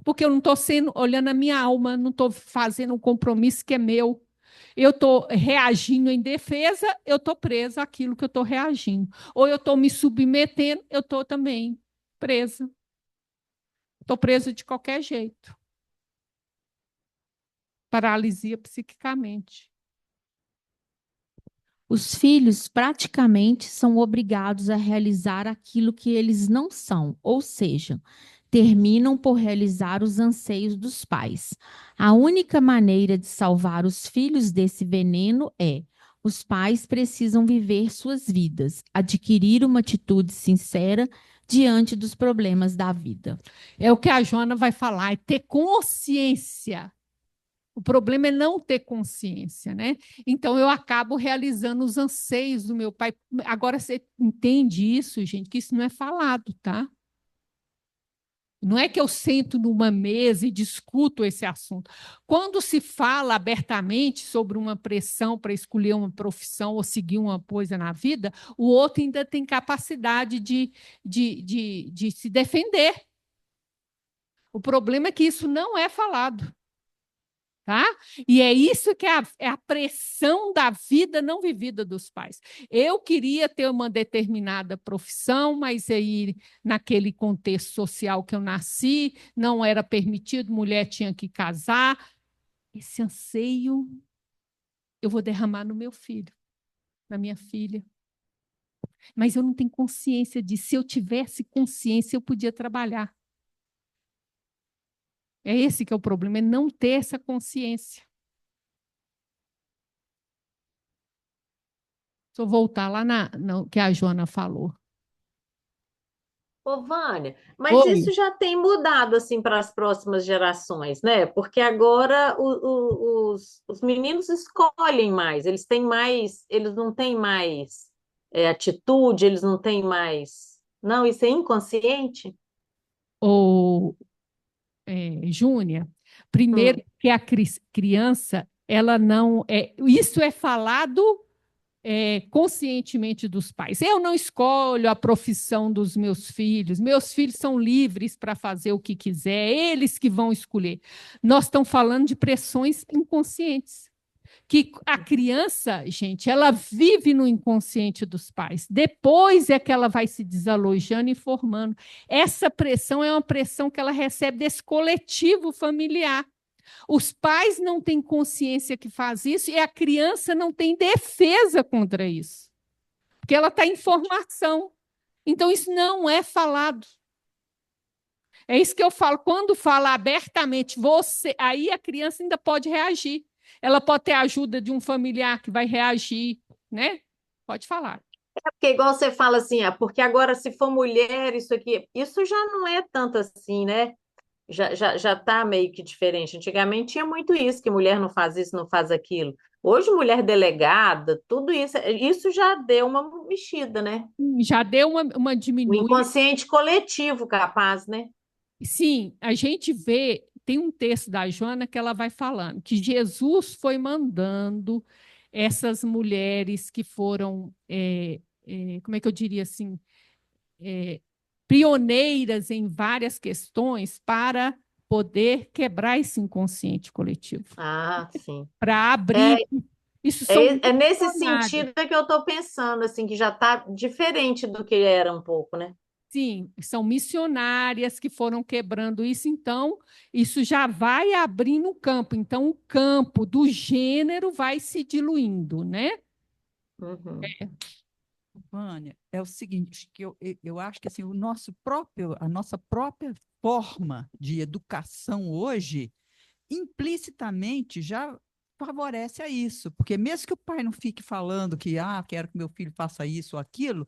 Porque eu não estou olhando a minha alma, não estou fazendo um compromisso que é meu. Eu estou reagindo em defesa, eu estou presa àquilo que eu estou reagindo. Ou eu estou me submetendo, eu estou também presa. Estou presa de qualquer jeito. Paralisia psiquicamente. Os filhos praticamente são obrigados a realizar aquilo que eles não são, ou seja, terminam por realizar os anseios dos pais. A única maneira de salvar os filhos desse veneno é: os pais precisam viver suas vidas, adquirir uma atitude sincera diante dos problemas da vida. É o que a Joana vai falar, é ter consciência. O problema é não ter consciência, né? Então eu acabo realizando os anseios do meu pai. Agora você entende isso, gente, que isso não é falado, tá? Não é que eu sento numa mesa e discuto esse assunto. Quando se fala abertamente sobre uma pressão para escolher uma profissão ou seguir uma coisa na vida, o outro ainda tem capacidade de se defender. O problema é que isso não é falado. Tá? E é isso que é a pressão da vida não vivida dos pais. Eu queria ter uma determinada profissão, mas aí, naquele contexto social que eu nasci, não era permitido, mulher tinha que casar. Esse anseio eu vou derramar no meu filho, na minha filha. Mas eu não tenho consciência disso. Se eu tivesse consciência, eu podia trabalhar. É esse que é o problema, é não ter essa consciência. Se eu voltar lá no que a Joana falou. Ô, Vânia, mas Oi. isso já tem mudado assim para as próximas gerações, né? Porque agora os meninos escolhem mais, eles têm mais, eles não têm mais atitude, eles não têm mais. Não, isso é inconsciente? Ô, Júnia, primeiro Hum. que a criança, ela não isso é falado conscientemente dos pais. Eu não escolho a profissão dos meus filhos são livres para fazer o que quiser, eles que vão escolher. Nós estamos falando de pressões inconscientes. Que a criança, gente, ela vive no inconsciente dos pais. Depois é que ela vai se desalojando e formando. Essa pressão é uma pressão que ela recebe desse coletivo familiar. Os pais não têm consciência que faz isso e a criança não tem defesa contra isso, porque ela está em formação. Então, isso não é falado. É isso que eu falo. Quando fala abertamente, você, aí a criança ainda pode reagir. Ela pode ter a ajuda de um familiar que vai reagir, né? Pode falar. Porque igual você fala assim, porque agora se for mulher, isso aqui, isso já não é tanto assim, né? Já tá meio que diferente. Antigamente tinha muito isso, que mulher não faz isso, não faz aquilo. Hoje, mulher delegada, tudo isso já deu uma mexida, né? Já deu uma O diminuída. inconsciente coletivo capaz, né? Sim, a gente vê, tem um texto da Joana que ela vai falando que Jesus foi mandando essas mulheres que foram, como é que eu diria assim, é, pioneiras em várias questões para poder quebrar esse inconsciente coletivo, Ah, sim. para É, abrir. Isso são é nesse missionárias. sentido que eu estou pensando, assim, que já está diferente do que era um pouco, né? Sim, são missionárias que foram quebrando isso, então isso já vai abrindo o campo. Então, o campo do gênero vai se diluindo, né? Uhum. Vânia, é o seguinte, que eu acho que assim, a nossa própria forma de educação hoje, implicitamente já favorece a isso, porque mesmo que o pai não fique falando que, quero que meu filho faça isso ou aquilo,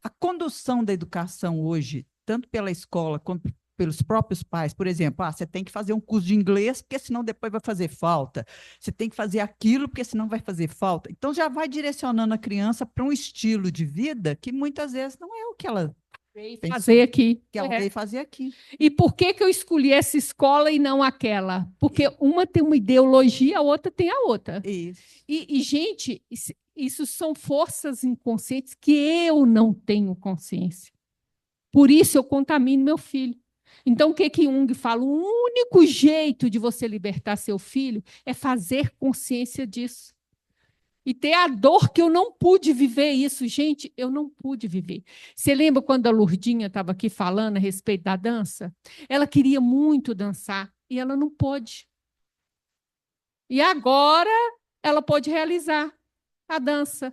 a condução da educação hoje, tanto pela escola quanto pelos próprios pais, por exemplo, você tem que fazer um curso de inglês, porque senão depois vai fazer falta. Você tem que fazer aquilo, porque senão vai fazer falta. Então já vai direcionando a criança para um estilo de vida que muitas vezes não é o que ela Fazer pensou, aqui. que ela veio fazer aqui. E por que que eu escolhi essa escola e não aquela? Porque uma tem uma ideologia, a outra tem a outra. Isso. Gente, isso são forças inconscientes que eu não tenho consciência. Por isso eu contamino meu filho. Então, o que que Jung fala? O único jeito de você libertar seu filho é fazer consciência disso. E ter a dor que eu não pude viver isso. Gente, eu não pude viver. Você lembra quando a Lourdinha estava aqui falando a respeito da dança? Ela queria muito dançar e ela não pôde. E agora ela pode realizar a dança.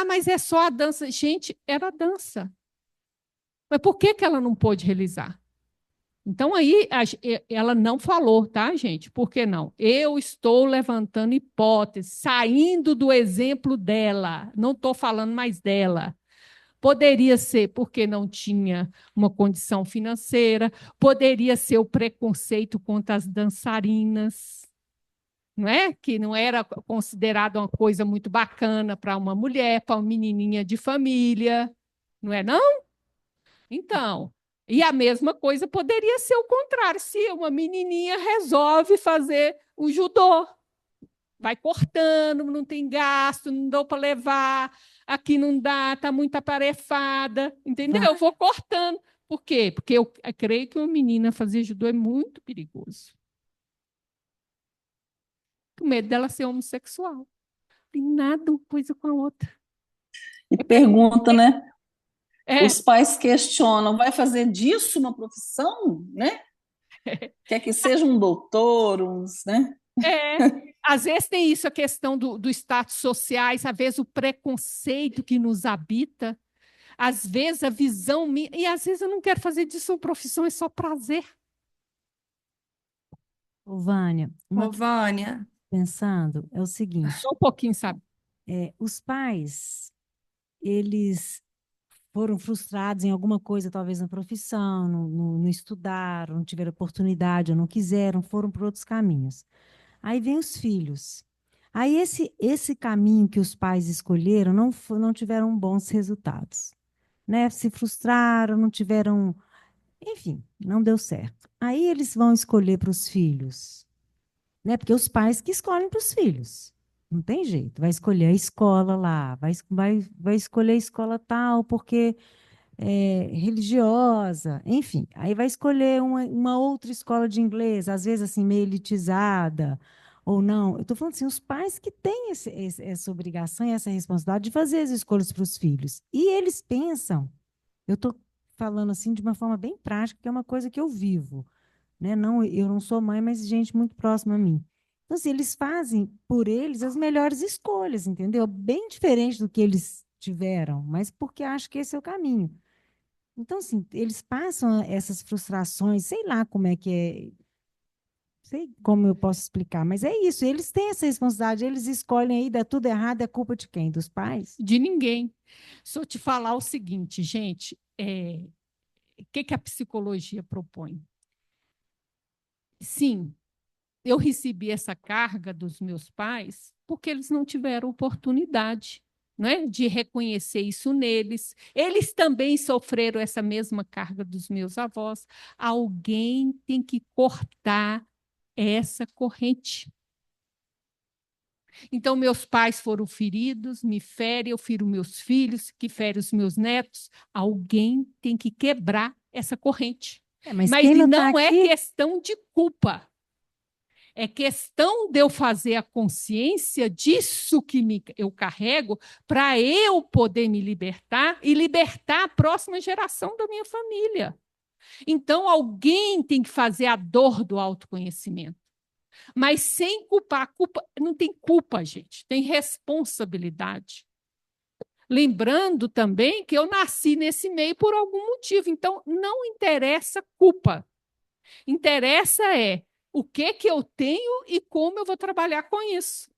Mas é só a dança. Gente, era a dança. Mas por que que ela não pôde realizar? Então, aí, ela não falou, tá, gente? Por que não? Eu estou levantando hipóteses, saindo do exemplo dela, não estou falando mais dela. Poderia ser porque não tinha uma condição financeira, poderia ser o preconceito contra as dançarinas, não é? Que não era considerado uma coisa muito bacana para uma mulher, para uma menininha de família, não é não? Então, e a mesma coisa poderia ser o contrário, se uma menininha resolve fazer o judô, vai cortando, não tem gasto, não dá para levar, aqui não dá, está muito atarefada, entendeu? Eu vou cortando. Por quê? Porque eu creio que uma menina fazer judô é muito perigoso. Com medo dela ser homossexual. Tem nada uma coisa com a outra. E pergunta, né? É, Os pais questionam, vai fazer disso uma profissão, né? Quer que seja um doutor, né? Às vezes tem isso, a questão do status sociais, às vezes o preconceito que nos habita, às vezes a visão minha, e às vezes eu não quero fazer disso uma profissão, é só prazer. Ô, Vânia, Ô, Vânia, pensando é o seguinte, Só um pouquinho, sabe? os pais, eles foram frustrados em alguma coisa, talvez na profissão, não estudaram, não tiveram oportunidade, ou não quiseram, foram por outros caminhos. Aí vem os filhos. Aí esse caminho que os pais escolheram não tiveram bons resultados, né? Se frustraram, não tiveram, enfim, não deu certo. Aí eles vão escolher para os filhos, né? Porque os pais que escolhem para os filhos. Não tem jeito. Vai escolher a escola lá, vai escolher a escola tal, porque religiosa, enfim. Aí vai escolher uma outra escola de inglês, às vezes assim, meio elitizada, ou não. Eu estou falando assim, os pais que têm essa obrigação e essa responsabilidade de fazer as escolhas para os filhos. E eles pensam, eu estou falando assim de uma forma bem prática, que é uma coisa que eu vivo, né? Não, eu não sou mãe, mas gente muito próxima a mim. Então, assim, eles fazem por eles as melhores escolhas, entendeu? Bem diferente do que eles tiveram, mas porque acham que esse é o caminho. Então, assim, eles passam essas frustrações, sei lá como é que é, sei como eu posso explicar, mas é isso, eles têm essa responsabilidade, eles escolhem aí, dá tudo errado, é culpa de quem? Dos pais? De ninguém. Só te falar o seguinte, gente, o que a psicologia propõe? Sim, eu recebi essa carga dos meus pais porque eles não tiveram oportunidade, né, de reconhecer isso neles. Eles também sofreram essa mesma carga dos meus avós. Alguém tem que cortar essa corrente. Então, meus pais foram feridos, me ferem, eu firo meus filhos, que ferem os meus netos. Alguém tem que quebrar essa corrente. Mas Mas quem não está não é aqui, questão de culpa. É questão de eu fazer a consciência disso que eu carrego para eu poder me libertar e libertar a próxima geração da minha família. Então, alguém tem que fazer a dor do autoconhecimento. Mas sem culpar. Culpa, não tem culpa, gente, tem responsabilidade. Lembrando também que eu nasci nesse meio por algum motivo. Então, não interessa culpa. Interessa o que eu tenho e como eu vou trabalhar com isso.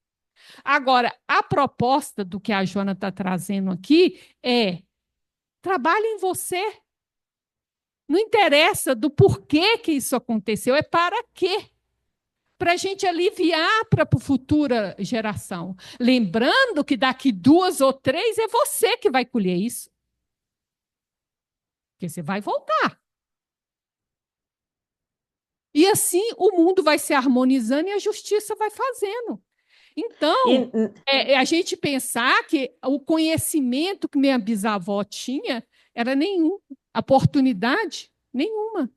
Agora, a proposta do que a Joana está trazendo aqui é trabalhe em você. Não interessa do porquê que isso aconteceu, é para quê? Para a gente aliviar para a futura geração. Lembrando que daqui 2 ou 3 é você que vai colher isso. Porque você vai voltar. E assim o mundo vai se harmonizando e a justiça vai fazendo. Então, a gente pensar que o conhecimento que minha bisavó tinha era nenhum, oportunidade nenhuma.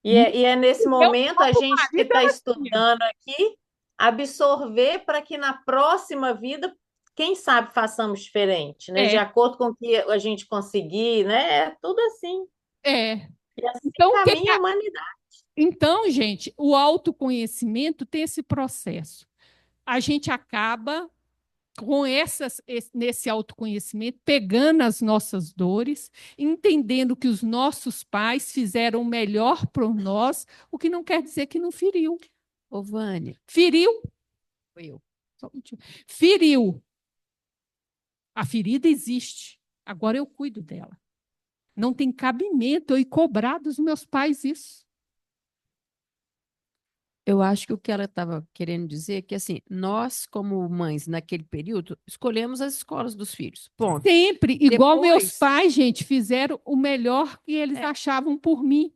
E é nesse momento a gente que está estudando aqui absorver para que na próxima vida, quem sabe, façamos diferente, né? De acordo com o que a gente conseguir, né? É tudo assim. E assim Então, caminha a humanidade. Então, gente, o autoconhecimento tem esse processo. A gente acaba com nesse autoconhecimento, pegando as nossas dores, entendendo que os nossos pais fizeram o melhor por nós, o que não quer dizer que não feriu. Ô, Vânia. Feriu. Foi eu. Feriu. A ferida existe. Agora eu cuido dela. Não tem cabimento eu ir cobrar dos meus pais isso. Eu acho que o que ela estava querendo dizer é que, assim, nós, como mães, naquele período, escolhemos as escolas dos filhos. Ponto. Sempre. Igual meus pais, gente, fizeram o melhor que eles achavam por mim.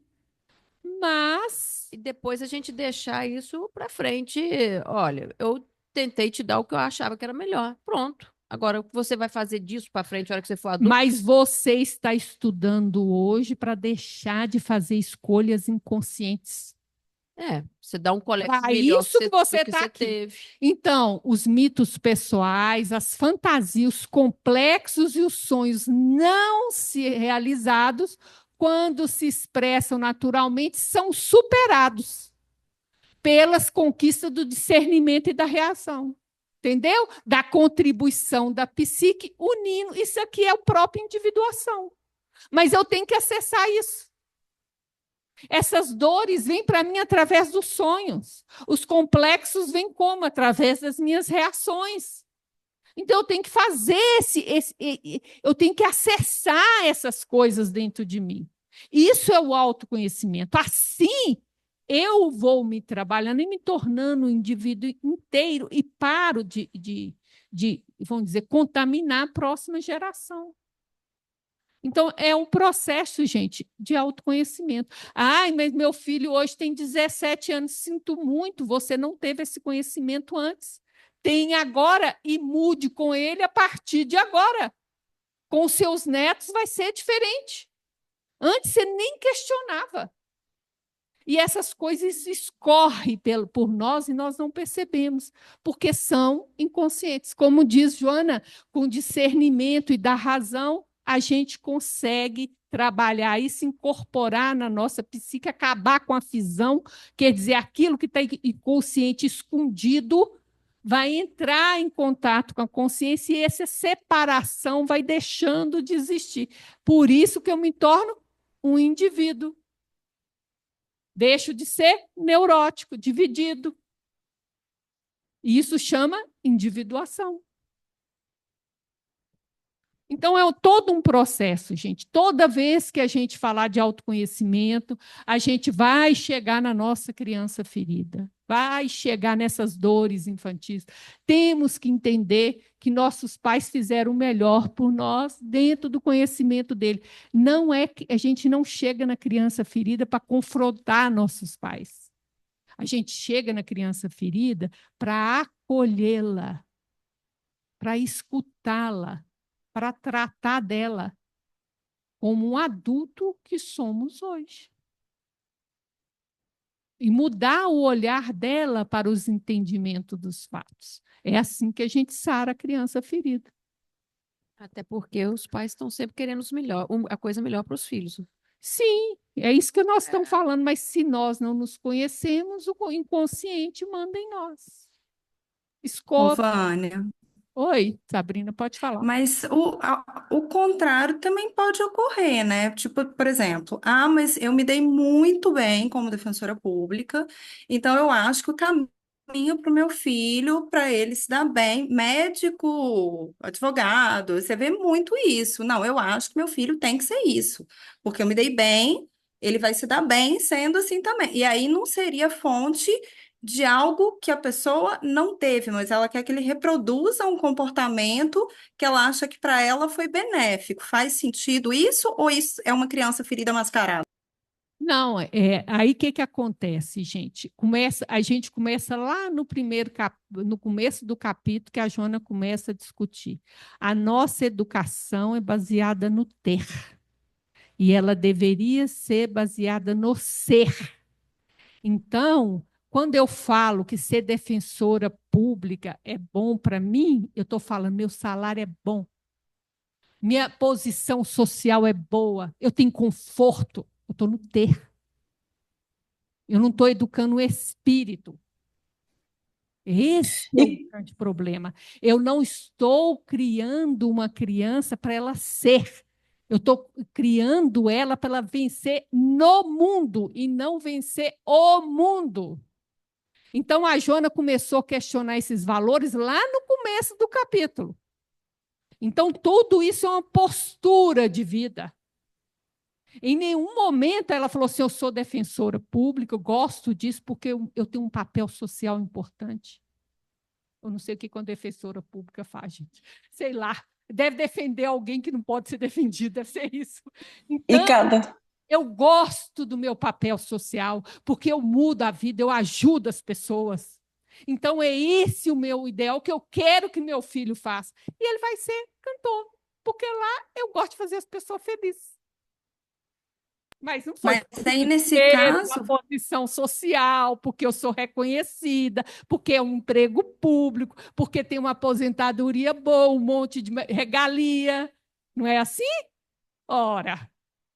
Mas... E depois a gente deixar isso para frente. Olha, eu tentei te dar o que eu achava que era melhor. Pronto. Agora, o que você vai fazer disso para frente na hora que você for adulto? Mas você está estudando hoje para deixar de fazer escolhas inconscientes. Você dá um colégio melhor isso que você está aqui. Teve. Então, os mitos pessoais, as fantasias, os complexos e os sonhos não se realizados, quando se expressam naturalmente, são superados pelas conquistas do discernimento e da reação. Entendeu? Da contribuição da psique unindo. Isso aqui é a própria individuação. Mas eu tenho que acessar isso. Essas dores vêm para mim através dos sonhos. Os complexos vêm como? Através das minhas reações. Então, eu tenho que fazer eu tenho que acessar essas coisas dentro de mim. Isso é o autoconhecimento. Assim, eu vou me trabalhando e me tornando um indivíduo inteiro e paro vamos dizer, contaminar a próxima geração. Então, é um processo, gente, de autoconhecimento. Ai, mas meu filho hoje tem 17 anos, sinto muito, você não teve esse conhecimento antes. Tem agora e mude com ele a partir de agora. Com os seus netos vai ser diferente. Antes você nem questionava. E essas coisas escorrem por nós e nós não percebemos, porque são inconscientes. Como diz Joana, com discernimento e da razão, a gente consegue trabalhar isso, incorporar na nossa psique, acabar com a fisão, quer dizer, aquilo que está inconsciente escondido vai entrar em contato com a consciência e essa separação vai deixando de existir. Por isso que eu me torno um indivíduo. Deixo de ser neurótico, dividido. E isso chama individuação. Então, é todo um processo, gente. Toda vez que a gente falar de autoconhecimento, a gente vai chegar na nossa criança ferida, vai chegar nessas dores infantis. Temos que entender que nossos pais fizeram o melhor por nós dentro do conhecimento dele. Não é que a gente não chega na criança ferida para confrontar nossos pais. A gente chega na criança ferida para acolhê-la, para escutá-la, para tratar dela como um adulto que somos hoje. E mudar o olhar dela para os entendimentos dos fatos. É assim que a gente sara a criança ferida. Até porque os pais estão sempre querendo a coisa melhor para os filhos. Sim, é isso que nós estamos falando, mas se nós não nos conhecemos, o inconsciente manda em nós. Ô, Escolha. Vânia, Oi, Sabrina, pode falar. mas o contrário também pode ocorrer, né? Tipo, por exemplo, mas eu me dei muito bem como defensora pública, então eu acho que o caminho para o meu filho, para ele se dar bem, médico, advogado, você vê muito isso. Não, eu acho que meu filho tem que ser isso, porque eu me dei bem, ele vai se dar bem sendo assim também. E aí não seria fonte de algo que a pessoa não teve, mas ela quer que ele reproduza um comportamento que ela acha que para ela foi benéfico. Faz sentido isso ou isso é uma criança ferida mascarada? Não, aí o que acontece, gente? A gente começa lá no começo do capítulo que a Joana começa a discutir. A nossa educação é baseada no ter. E ela deveria ser baseada no ser. Então, quando eu falo que ser defensora pública é bom para mim, eu estou falando, meu salário é bom, minha posição social é boa, eu tenho conforto, eu estou no ter. Eu não estou educando o espírito. Esse é o grande problema. Eu não estou criando uma criança para ela ser. Eu estou criando ela para ela vencer no mundo e não vencer o mundo. Então, a Joana começou a questionar esses valores lá no começo do capítulo. Então, tudo isso é uma postura de vida. Em nenhum momento ela falou assim, eu sou defensora pública, eu gosto disso porque eu tenho um papel social importante. Eu não sei o que uma defensora pública faz, gente. Sei lá, deve defender alguém que não pode ser defendido, deve ser isso. Então, eu gosto do meu papel social, porque eu mudo a vida, eu ajudo as pessoas. Então, é esse o meu ideal que eu quero que meu filho faça. E ele vai ser cantor, porque lá eu gosto de fazer as pessoas felizes. Mas não foi Mas aí, nesse ter caso, uma posição social, porque eu sou reconhecida, porque é um emprego público, porque tem uma aposentadoria boa, um monte de regalia. Não é assim? Ora,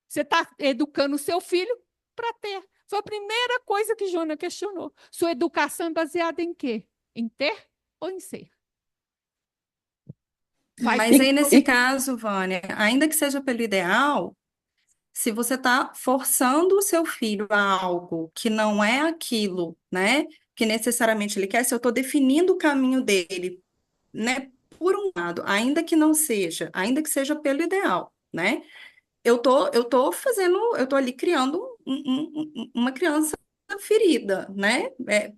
você está educando o seu filho para ter. Foi a primeira coisa que Joana questionou. Sua educação é baseada em quê? Em ter ou em ser? mas aí nesse caso, Vânia, ainda que seja pelo ideal, se você está forçando o seu filho a algo que não é aquilo, né, que necessariamente ele quer, se eu estou definindo o caminho dele, né, por um lado, ainda que não seja, ainda que seja pelo ideal, né? Eu tô ali criando uma criança ferida, né?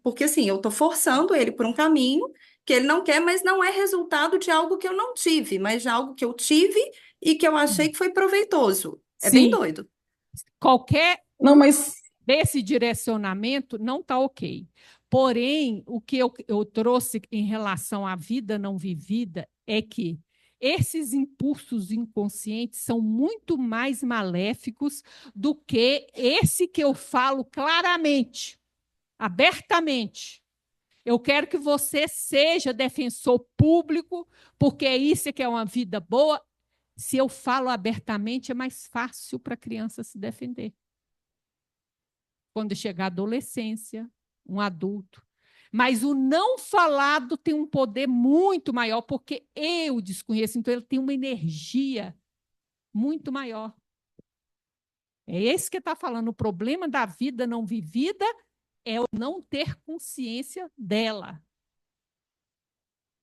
Porque assim, eu tô forçando ele por um caminho que ele não quer, mas não é resultado de algo que eu não tive, mas de algo que eu tive e que eu achei que foi proveitoso. É bem Sim, doido. qualquer Não, mas desse direcionamento não está ok. Porém, o que eu trouxe em relação à vida não vivida é que esses impulsos inconscientes são muito mais maléficos do que esse que eu falo claramente, abertamente. Eu quero que você seja defensor público, porque isso que é uma vida boa. Se eu falo abertamente, é mais fácil para a criança se defender quando chegar a adolescência, um adulto. Mas o não falado tem um poder muito maior, porque eu desconheço, então ele tem uma energia muito maior. É esse que está falando. O problema da vida não vivida é o não ter consciência dela.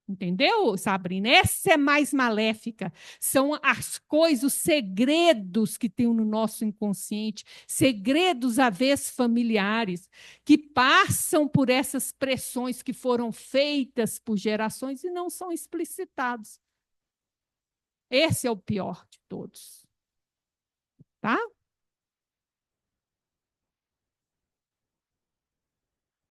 Entendeu, Sabrina? Essa é mais maléfica. São as coisas, os segredos que tem no nosso inconsciente, segredos, às vezes, familiares, que passam por essas pressões que foram feitas por gerações e não são explicitados. Esse é o pior de todos. Tá?